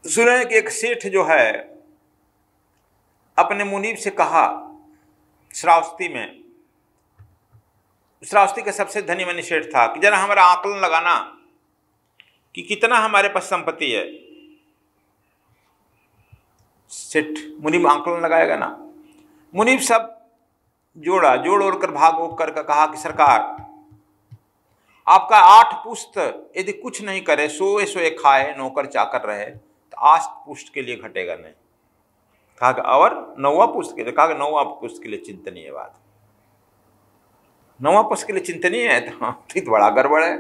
सुने कि एक सेठ जो है अपने मुनीब से कहा श्रावस्ती में, श्रावस्ती का सबसे धनी मनी सेठ था, कि जरा हमारा आकलन लगाना कि कितना हमारे पास संपत्ति है। सेठ मुनीब आकलन लगाएगा ना। मुनीब सब जोड़ ओढ़ कर भाग ओढ़ कर कहा कि सरकार, आपका 8 पुश्त यदि कुछ नहीं करे, सोए सोए खाए, नौकर चाकर रहे, तो 8 पुश्त के लिए घटेगा नहीं। कहा कि और 9वां पुश्त के लिए, कहा कि 9वां पुश्त के लिए चिंतनीय बात, 9वां पुश्त के लिए चिंतनीय है। तो बड़ा गड़बड़ है।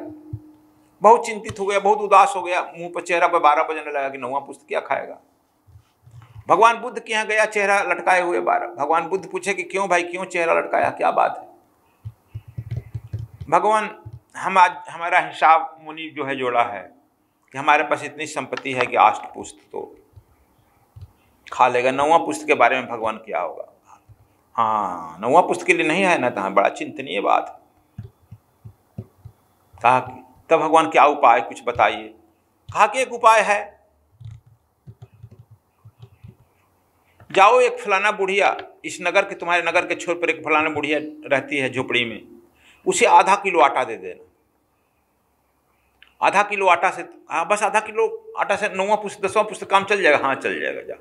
बहुत चिंतित हो गया, बहुत उदास हो गया, मुंह पर चेहरा पर 12 बजने लगा कि 9वां पुश्त क्या खाएगा। भगवान बुद्ध के यहाँ गया, चेहरा लटकाए हुए 12। भगवान बुद्ध पूछे कि क्यों भाई, क्यों चेहरा लटकाया, क्या बात है। भगवान, हम आज हमारा हिसाब मुनि जो है जोड़ा है कि हमारे पास इतनी संपत्ति है कि 8 पुश्त तो खा लेगा, 9वां पुश्त के बारे में भगवान क्या होगा। हाँ, 9वां पुश्त के लिए नहीं है ना, तो बड़ा चिंतनीय बात। कहा तब भगवान क्या उपाय कुछ बताइए। कहा कि एक उपाय है, जाओ एक फलाना बुढ़िया, इस नगर के, तुम्हारे नगर के छोर पर एक फलाना बुढ़िया रहती है झोपड़ी में, उसे आधा किलो आटा दे देना। आधा किलो आटा से, हाँ बस आधा किलो आटा से 9वां पुश्त 10वां पुश्त काम चल जाएगा। हाँ चल जाएगा। जा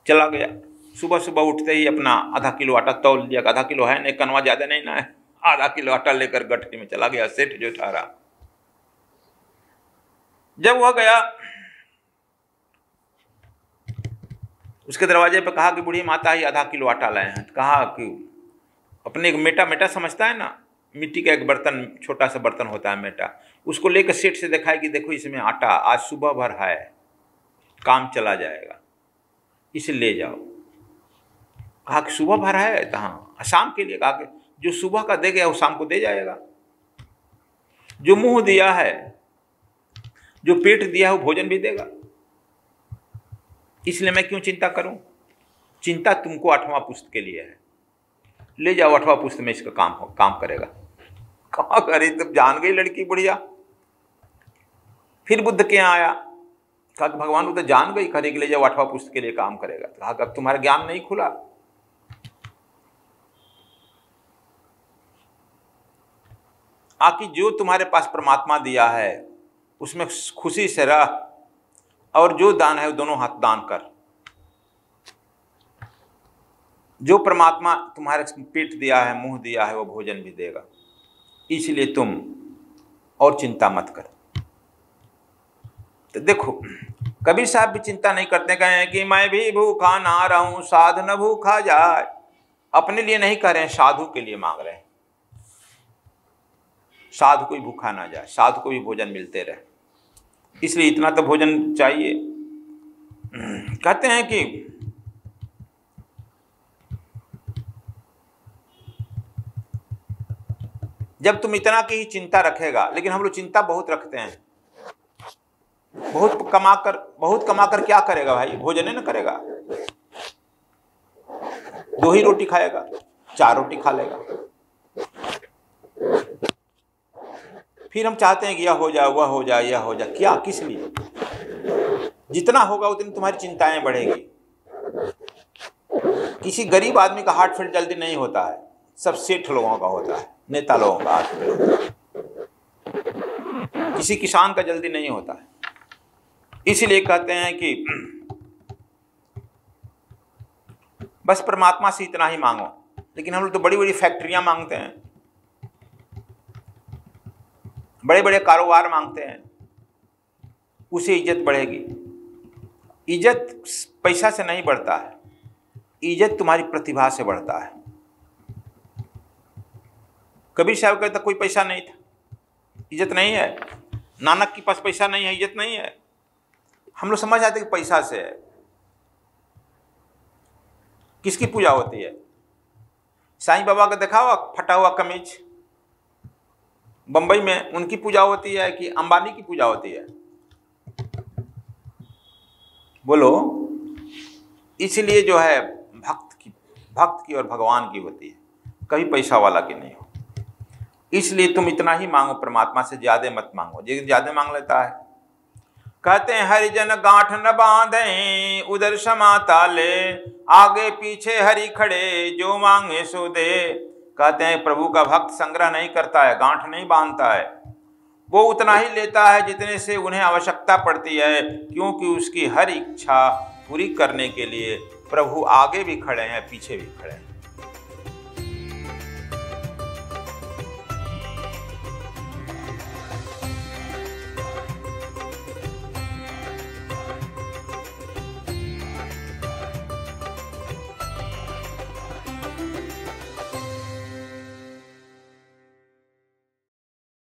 चला गया, सुबह सुबह उठते ही अपना आधा किलो आटा तौल लिया। आधा किलो है नहीं, कनवा ज्यादा नहीं ना है, आधा किलो आटा लेकर गठरी में चला गया। सेठ जो ठहरा, जब वह गया उसके दरवाजे पर, कहा कि बूढ़ी माता ही आधा किलो आटा लाए हैं। कहा कि अपने एक मेटा समझता है ना, मिट्टी का एक बर्तन, छोटा सा बर्तन होता है मेटा, उसको लेकर सेठ से दिखाए कि देखो इसमें आटा आज सुबह भर है, काम चला जाएगा, इसे ले जाओ। कहा कि सुबह भर है, तो हाँ शाम के लिए। कहा कि जो सुबह का दे गया वो शाम को दे जाएगा। जो मुंह दिया है, जो पेट दिया है, वो भोजन भी देगा। इसलिए मैं क्यों चिंता करूं। चिंता तुमको 8वां पुश्त के लिए है, ले जाओ 8वां पुश्त में इसका काम करेगा। कहा करे, तब जान गई लड़की बुढ़िया। फिर बुद्ध के यहाँ आया, कहा कि भगवान वो तो जान गई, करे कि ले जाओ 8वां पुश्त के लिए काम करेगा। कहा कि अब तुम्हारा ज्ञान नहीं खुला। आकि जो तुम्हारे पास परमात्मा दिया है उसमें खुशी से रह, और जो दान है वो दोनों हाथ दान कर। जो परमात्मा तुम्हारे पेट दिया है, मुंह दिया है, वो भोजन भी देगा। इसलिए तुम और चिंता मत कर। तो देखो, कबीर साहब भी चिंता नहीं करते, कहे कि मैं भी भूखा ना रहूं, साधु न भूखा जाए। अपने लिए नहीं कह रहे हैं, साधु के लिए मांग रहे हैं। साधु कोई भूखा ना जाए, साधु को भी भोजन मिलते रहे, इसलिए इतना तो भोजन चाहिए। कहते हैं कि जब तुम इतना की ही चिंता रखेगा, लेकिन हम लोग चिंता बहुत रखते हैं। बहुत कमाकर क्या करेगा भाई, भोजन ही ना करेगा। 2 ही रोटी खाएगा, 4 रोटी खा लेगा। फिर हम चाहते हैं कि यह हो जाए, वह हो जाए, यह हो जाए। क्या, किस लिए? जितना होगा उतनी तुम्हारी चिंताएं बढ़ेगी। किसी गरीब आदमी का हार्ट फेल जल्दी नहीं होता है, सब सेठ लोगों का होता है, नेता लोगों का हार्ट फेल। किसी किसान का जल्दी नहीं होता है। इसलिए कहते हैं कि बस परमात्मा से इतना ही मांगो। लेकिन हम लोग तो बड़ी बड़ी फैक्ट्रियां मांगते हैं, बड़े बड़े कारोबार मांगते हैं, उसे इज्जत बढ़ेगी। इज्जत पैसा से नहीं बढ़ता है, इज्जत तुम्हारी प्रतिभा से बढ़ता है। कबीर साहब कहता कोई पैसा नहीं था, इज्जत नहीं है। नानक के पास पैसा नहीं है, इज्जत नहीं है। हम लोग समझ आते कि पैसा से है। किसकी पूजा होती है? साईं बाबा का देखा हुआ फटा हुआ कमीज, बंबई में उनकी पूजा होती है कि अंबानी की पूजा होती है? बोलो। इसलिए जो है भक्त की और भगवान की होती है, कभी पैसा वाला की नहीं हो। इसलिए तुम इतना ही मांगो परमात्मा से, ज्यादा मत मांगो। जिस ज्यादा मांग लेता है कहते हैं हरिजन गांठ न बांधे उधर समाता ले, आगे पीछे हरि खड़े जो मांगे सो दे। कहते हैं प्रभु का भक्त संग्रह नहीं करता है, गांठ नहीं बांधता है, वो उतना ही लेता है जितने से उन्हें आवश्यकता पड़ती है, क्योंकि उसकी हर इच्छा पूरी करने के लिए प्रभु आगे भी खड़े हैं, पीछे भी खड़े हैं।